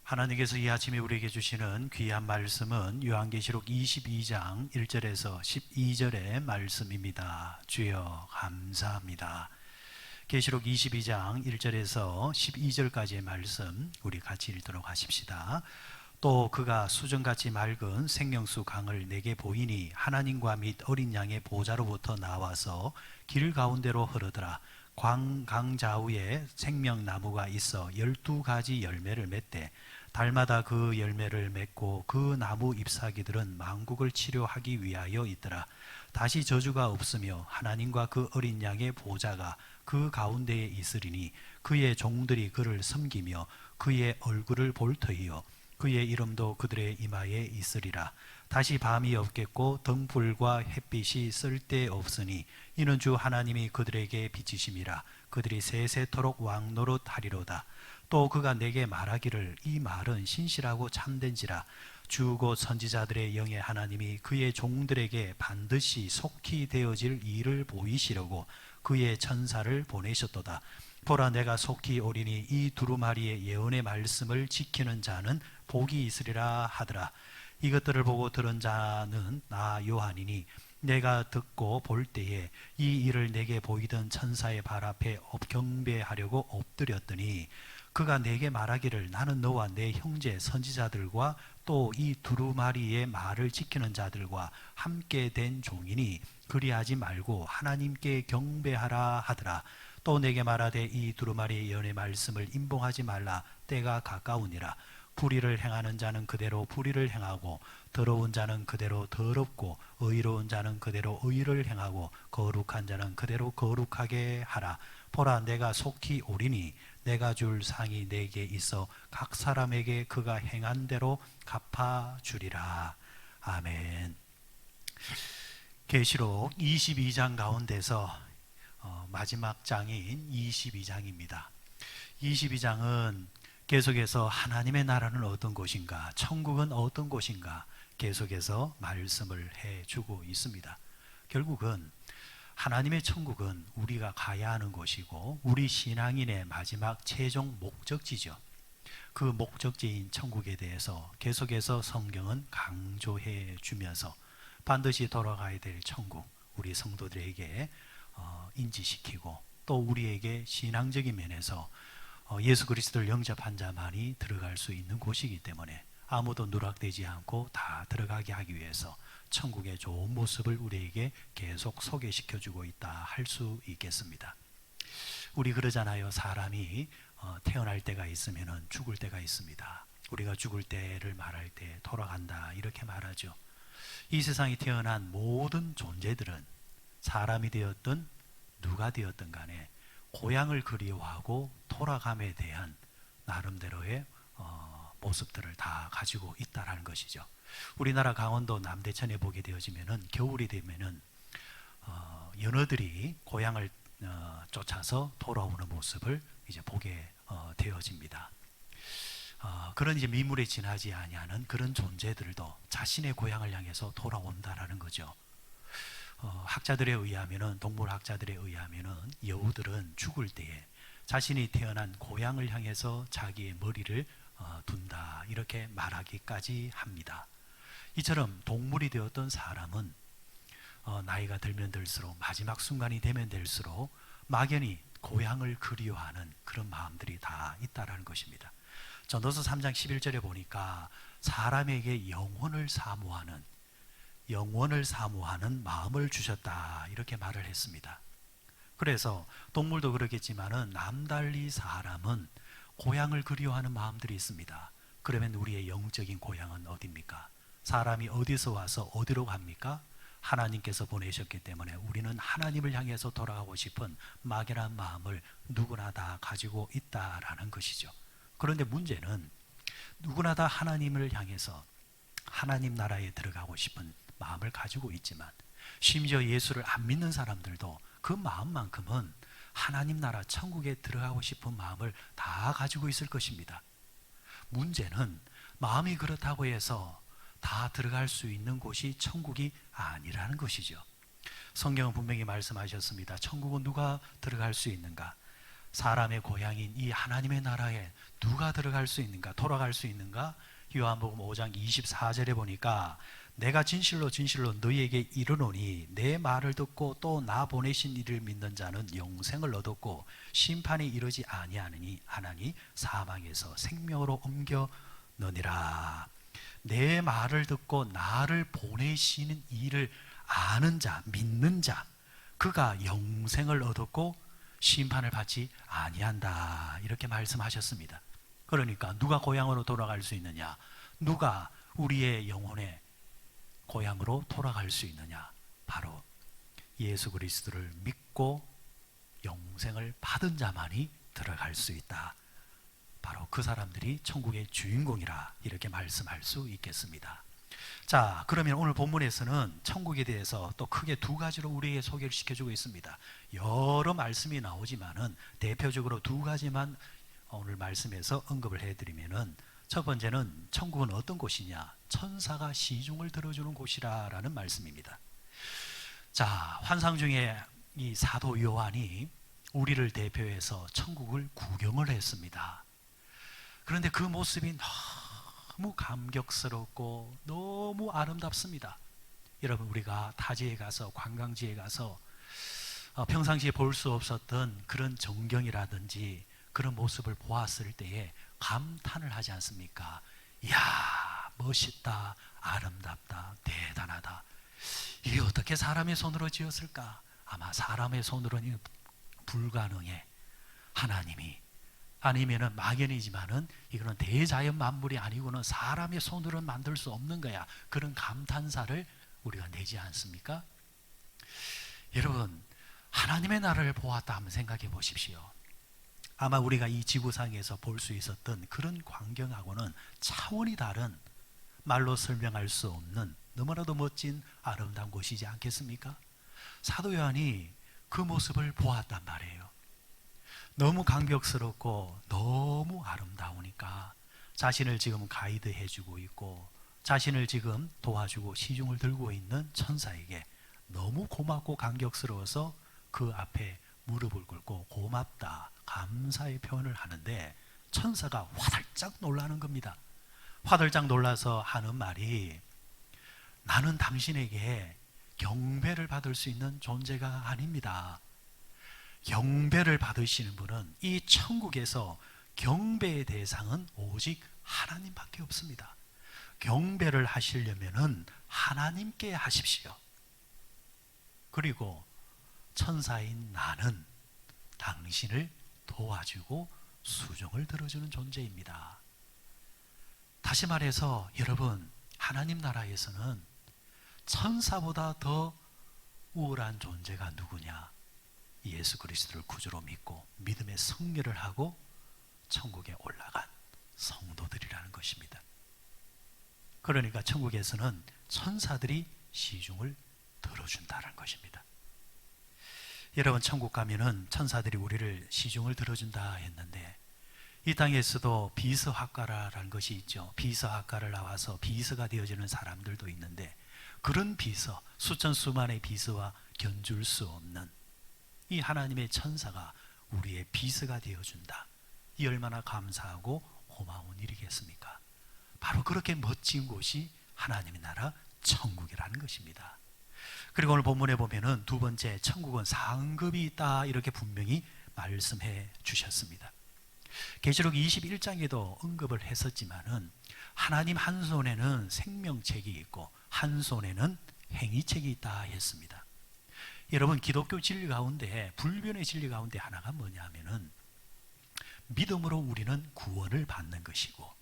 하나님께서 이 아침에 우리에게 주시는 귀한 말씀은 요한계시록 22장 1절에서 12절의 말씀입니다. 주여 감사합니다. 계시록 22장 1절에서 12절까지의 말씀 우리 같이 읽도록 하십시다. 또 그가 수정같이 맑은 생명수 강을 내게 보이니 하나님과 및 어린 양의 보좌로부터 나와서 길 가운데로 흐르더라. 강 좌우에 생명나무가 있어 12가지 열매를 맺되 달마다 그 열매를 맺고 그 나무 잎사귀들은 만국을 치료하기 위하여 있더라. 다시 저주가 없으며 하나님과 그 어린 양의 보좌가 그 가운데에 있으리니 그의 종들이 그를 섬기며 그의 얼굴을 볼 터이요 그의 이름도 그들의 이마에 있으리라. 다시 밤이 없겠고 등불과 햇빛이 쓸데없으니 이는 주 하나님이 그들에게 비치심이라. 그들이 세세토록 왕노릇 하리로다. 또 그가 내게 말하기를 이 말은 신실하고 참된지라. 주 곧 선지자들의 영의 하나님이 그의 종들에게 반드시 속히 되어질 일을 보이시려고 그의 천사를 보내셨도다. 보라, 내가 속히 오리니 이 두루마리의 예언의 말씀을 지키는 자는 복이 있으리라 하더라. 이것들을 보고 들은 자는 나 요한이니 내가 듣고 볼 때에 이 일을 내게 보이던 천사의 발 앞에 경배하려고 엎드렸더니 그가 내게 말하기를 나는 너와 내 형제 선지자들과 또 이 두루마리의 말을 지키는 자들과 함께 된 종이니 그리하지 말고 하나님께 경배하라 하더라. 또 내게 말하되 이 두루마리의 예언의 말씀을 임봉하지 말라. 때가 가까우니라. 불의를 행하는 자는 그대로 불의를 행하고 더러운 자는 그대로 더럽고 의로운 자는 그대로 의를 행하고 거룩한 자는 그대로 거룩하게 하라. 보라, 내가 속히 오리니 내가 줄 상이 내게 있어 각 사람에게 그가 행한 대로 갚아주리라. 아멘. 계시록 22장 가운데서 마지막 장인 22장입니다. 22장은 계속해서 하나님의 나라는 어떤 곳인가, 천국은 어떤 곳인가 계속해서 말씀을 해주고 있습니다. 결국은 하나님의 천국은 우리가 가야 하는 곳이고 우리 신앙인의 마지막 최종 목적지죠. 그 목적지인 천국에 대해서 계속해서 성경은 강조해 주면서 반드시 돌아가야 될 천국, 우리 성도들에게 인지시키고 또 우리에게 신앙적인 면에서 예수 그리스도를 영접한 자만이 들어갈 수 있는 곳이기 때문에 아무도 누락되지 않고 다 들어가게 하기 위해서 천국의 좋은 모습을 우리에게 계속 소개시켜주고 있다 할 수 있겠습니다. 우리 그러잖아요. 사람이 태어날 때가 있으면 죽을 때가 있습니다. 우리가 죽을 때를 말할 때 돌아간다 이렇게 말하죠. 이 세상에 태어난 모든 존재들은 사람이 되었든 누가 되었든 간에 고향을 그리워하고 돌아감에 대한 나름대로의 모습들을 다 가지고 있다라는 것이죠. 우리나라 강원도 남대천에 보게 되어지면은 겨울이 되면은 연어들이 고향을 쫓아서 돌아오는 모습을 이제 보게 되어집니다. 그런 이제 미물에 지나지 아니하는 그런 존재들도 자신의 고향을 향해서 돌아온다라는 거죠. 학자들에 의하면은 동물학자들에 의하면은 여우들은 죽을 때에 자신이 태어난 고향을 향해서 자기의 머리를 둔다 이렇게 말하기까지 합니다. 이처럼 동물이 되었던 사람은 나이가 들면 들수록 마지막 순간이 되면 될수록 막연히 고향을 그리워하는 그런 마음들이 다 있다라는 것입니다. 전도서 3장 11절에 보니까 사람에게 영혼을 사모하는 마음을 주셨다 이렇게 말을 했습니다. 그래서 동물도 그러겠지만은 남달리 사람은 고향을 그리워하는 마음들이 있습니다. 그러면 우리의 영적인 고향은 어디입니까? 사람이 어디서 와서 어디로 갑니까? 하나님께서 보내셨기 때문에 우리는 하나님을 향해서 돌아가고 싶은 막연한 마음을 누구나 다 가지고 있다라는 것이죠. 그런데 문제는 누구나 다 하나님을 향해서 하나님 나라에 들어가고 싶은 마음을 가지고 있지만 심지어 예수를 안 믿는 사람들도 그 마음만큼은 하나님 나라 천국에 들어가고 싶은 마음을 다 가지고 있을 것입니다. 문제는 마음이 그렇다고 해서 다 들어갈 수 있는 곳이 천국이 아니라는 것이죠. 성경은 분명히 말씀하셨습니다. 천국은 누가 들어갈 수 있는가? 사람의 고향인 이 하나님의 나라에 누가 들어갈 수 있는가, 돌아갈 수 있는가? 요한복음 5장 24절에 보니까 내가 진실로 진실로 너희에게 이르노니 내 말을 듣고 또 나 보내신 이를 믿는 자는 영생을 얻었고 심판이 이르지 아니하느니 하나니 사망에서 생명으로 옮겨느니라. 내 말을 듣고 나를 보내시는 이를 아는 자, 믿는 자, 그가 영생을 얻었고 심판을 받지 아니한다, 이렇게 말씀하셨습니다. 그러니까 누가 고향으로 돌아갈 수 있느냐? 누가 우리의 영혼의 고향으로 돌아갈 수 있느냐? 바로 예수 그리스도를 믿고 영생을 받은 자만이 들어갈 수 있다. 바로 그 사람들이 천국의 주인공이라 이렇게 말씀할 수 있겠습니다. 자, 그러면 오늘 본문에서는 천국에 대해서 또 크게 두 가지로 우리에게 소개를 시켜주고 있습니다. 여러 말씀이 나오지만은 대표적으로 두 가지만 오늘 말씀에서 언급을 해드리면은, 첫 번째는 천국은 어떤 곳이냐? 천사가 시중을 들어주는 곳이라는 말씀입니다. 자, 환상 중에 이 사도 요한이 우리를 대표해서 천국을 구경을 했습니다. 그런데 그 모습이 너무 감격스럽고 너무 아름답습니다. 여러분, 우리가 타지에 가서, 관광지에 가서 평상시에 볼 수 없었던 그런 전경이라든지 그런 모습을 보았을 때에 감탄을 하지 않습니까? 이야, 멋있다, 아름답다, 대단하다. 이게 어떻게 사람의 손으로 지었을까? 아마 사람의 손으로는 불가능해. 하나님이, 아니면은 막연이지만은 이거는 대자연 만물이 아니고는 사람의 손으로는 만들 수 없는 거야. 그런 감탄사를 우리가 내지 않습니까? 여러분, 하나님의 나라를 보았다 하면 생각해 보십시오. 아마 우리가 이 지구상에서 볼 수 있었던 그런 광경하고는 차원이 다른, 말로 설명할 수 없는 너무나도 멋진 아름다운 곳이지 않겠습니까? 사도 요한이 그 모습을 보았단 말이에요. 너무 감격스럽고 너무 아름다우니까 자신을 지금 가이드 해주고 있고 자신을 지금 도와주고 시중을 들고 있는 천사에게 너무 고맙고 감격스러워서 그 앞에 무릎을 꿇고 고맙다, 감사의 표현을 하는데, 천사가 화들짝 놀라는 겁니다. 화들짝 놀라서 하는 말이, 나는 당신에게 경배를 받을 수 있는 존재가 아닙니다. 경배를 받으시는 분은 이 천국에서 경배의 대상은 오직 하나님밖에 없습니다. 경배를 하시려면은 하나님께 하십시오. 그리고 천사인 나는 당신을 도와주고 수종을 들어주는 존재입니다. 다시 말해서 여러분, 하나님 나라에서는 천사보다 더 우월한 존재가 누구냐? 예수 그리스도를 구주로 믿고 믿음의 성례를 하고 천국에 올라간 성도들이라는 것입니다. 그러니까 천국에서는 천사들이 시중을 들어준다는 것입니다. 여러분, 천국 가면은 천사들이 우리를 시중을 들어준다 했는데, 이 땅에서도 비서학과라는 것이 있죠. 비서학과를 나와서 비서가 되어지는 사람들도 있는데, 그런 비서, 수천 수만의 비서와 견줄 수 없는 이 하나님의 천사가 우리의 비서가 되어준다. 이 얼마나 감사하고 고마운 일이겠습니까? 바로 그렇게 멋진 곳이 하나님의 나라 천국이라는 것입니다. 그리고 오늘 본문에 보면은 두 번째, 천국은 상급이 있다, 이렇게 분명히 말씀해 주셨습니다. 계시록 21장에도 언급을 했었지만은, 하나님 한 손에는 생명책이 있고 한 손에는 행위책이 있다 했습니다. 여러분, 기독교 진리 가운데, 불변의 진리 가운데 하나가 뭐냐 하면은, 믿음으로 우리는 구원을 받는 것이고,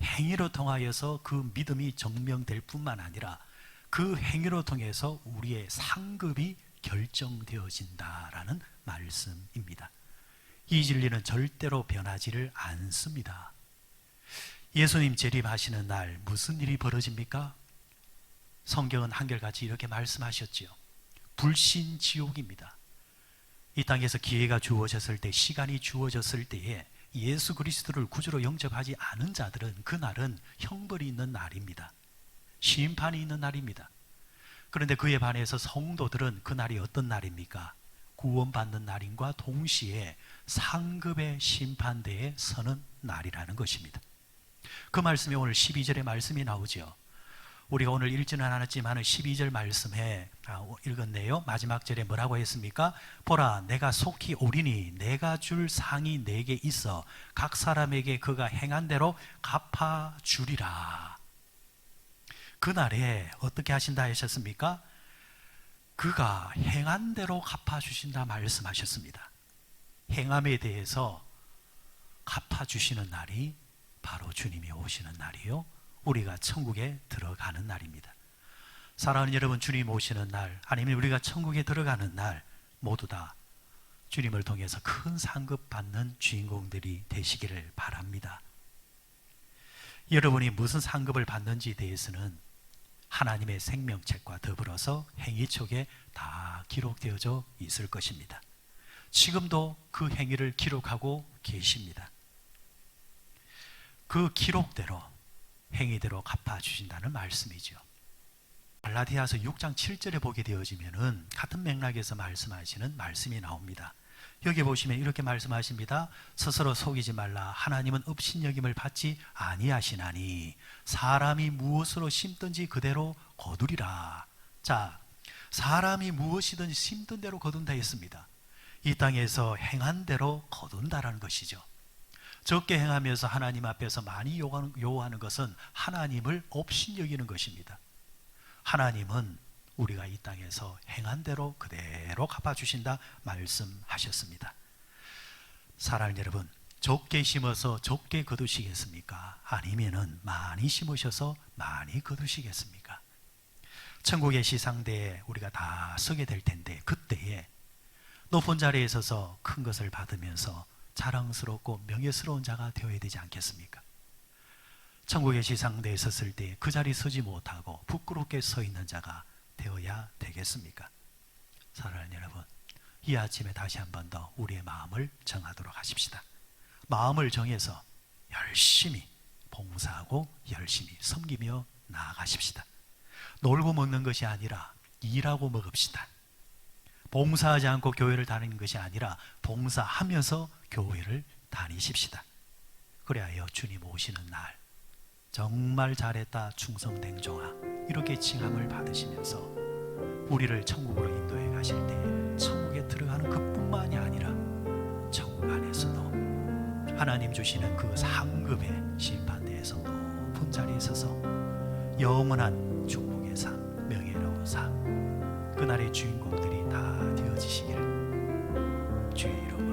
행위로 통하여서 그 믿음이 증명될 뿐만 아니라 그 행위로 통해서 우리의 상급이 결정되어진다라는 말씀입니다. 이 진리는 절대로 변하지를 않습니다. 예수님 재림하시는 날 무슨 일이 벌어집니까? 성경은 한결같이 이렇게 말씀하셨지요. 불신지옥입니다. 이 땅에서 기회가 주어졌을 때, 시간이 주어졌을 때에 예수 그리스도를 구주로 영접하지 않은 자들은 그날은 형벌이 있는 날입니다. 심판이 있는 날입니다. 그런데 그에 반해서 성도들은 그날이 어떤 날입니까? 구원받는 날인과 동시에 상급의 심판대에 서는 날이라는 것입니다. 그 말씀이 오늘 12절의 말씀이 나오죠. 우리가 오늘 읽지는 않았지만 12절 말씀에 읽었네요. 마지막 절에 뭐라고 했습니까? 보라, 내가 속히 오리니 내가 줄 상이 내게 있어 각 사람에게 그가 행한 대로 갚아주리라. 그날에 어떻게 하신다 하셨습니까? 그가 행한 대로 갚아주신다 말씀하셨습니다. 행함에 대해서 갚아주시는 날이 바로 주님이 오시는 날이요, 우리가 천국에 들어가는 날입니다. 사랑하는 여러분, 주님 오시는 날, 아니면 우리가 천국에 들어가는 날, 모두 다 주님을 통해서 큰 상급 받는 주인공들이 되시기를 바랍니다. 여러분이 무슨 상급을 받는지에 대해서는 하나님의 생명책과 더불어서 행위책에 다 기록되어져 있을 것입니다. 지금도 그 행위를 기록하고 계십니다. 그 기록대로, 행위대로 갚아주신다는 말씀이죠. 갈라디아서 6장 7절에 보게 되어지면은 같은 맥락에서 말씀하시는 말씀이 나옵니다. 여기 보시면 이렇게 말씀하십니다. 스스로 속이지 말라. 하나님은 업신여김을 받지 아니하시나니 사람이 무엇으로 심든지 그대로 거두리라. 자, 사람이 무엇이든지 심든 대로 거둔다 했습니다. 이 땅에서 행한 대로 거둔다라는 것이죠. 적게 행하면서 하나님 앞에서 많이 요구하는 것은 하나님을 업신여기는 것입니다. 하나님은 우리가 이 땅에서 행한 대로 그대로 갚아주신다 말씀하셨습니다. 사랑하는 여러분, 적게 심어서 적게 거두시겠습니까? 아니면은 많이 심으셔서 많이 거두시겠습니까? 천국의 시상대에 우리가 다 서게 될 텐데, 그때에 높은 자리에 서서 큰 것을 받으면서 자랑스럽고 명예스러운 자가 되어야 되지 않겠습니까? 천국의 시상대에 섰을 때 그 자리 서지 못하고 부끄럽게 서 있는 자가 되어야 되겠습니까? 사랑하는 여러분, 이 아침에 다시 한 번 더 우리의 마음을 정하도록 하십시다. 마음을 정해서 열심히 봉사하고 열심히 섬기며 나아가십시다. 놀고 먹는 것이 아니라 일하고 먹읍시다. 봉사하지 않고 교회를 다니는 것이 아니라 봉사하면서 교회를 다니십시다. 그래야 주님 오시는 날 정말 잘했다 충성된 종아, 이렇게 칭함을 받으시면서 우리를 천국으로 인도해 가실 때 천국에 들어가는 그뿐만이 아니라 천국 안에서도 하나님 주시는 그 상급의 심판대에서 높은 자리에 서서 영원한 축복의 상, 명예로운 상, 그날의 주인공들이 다 되어지시기를 주의 이름으로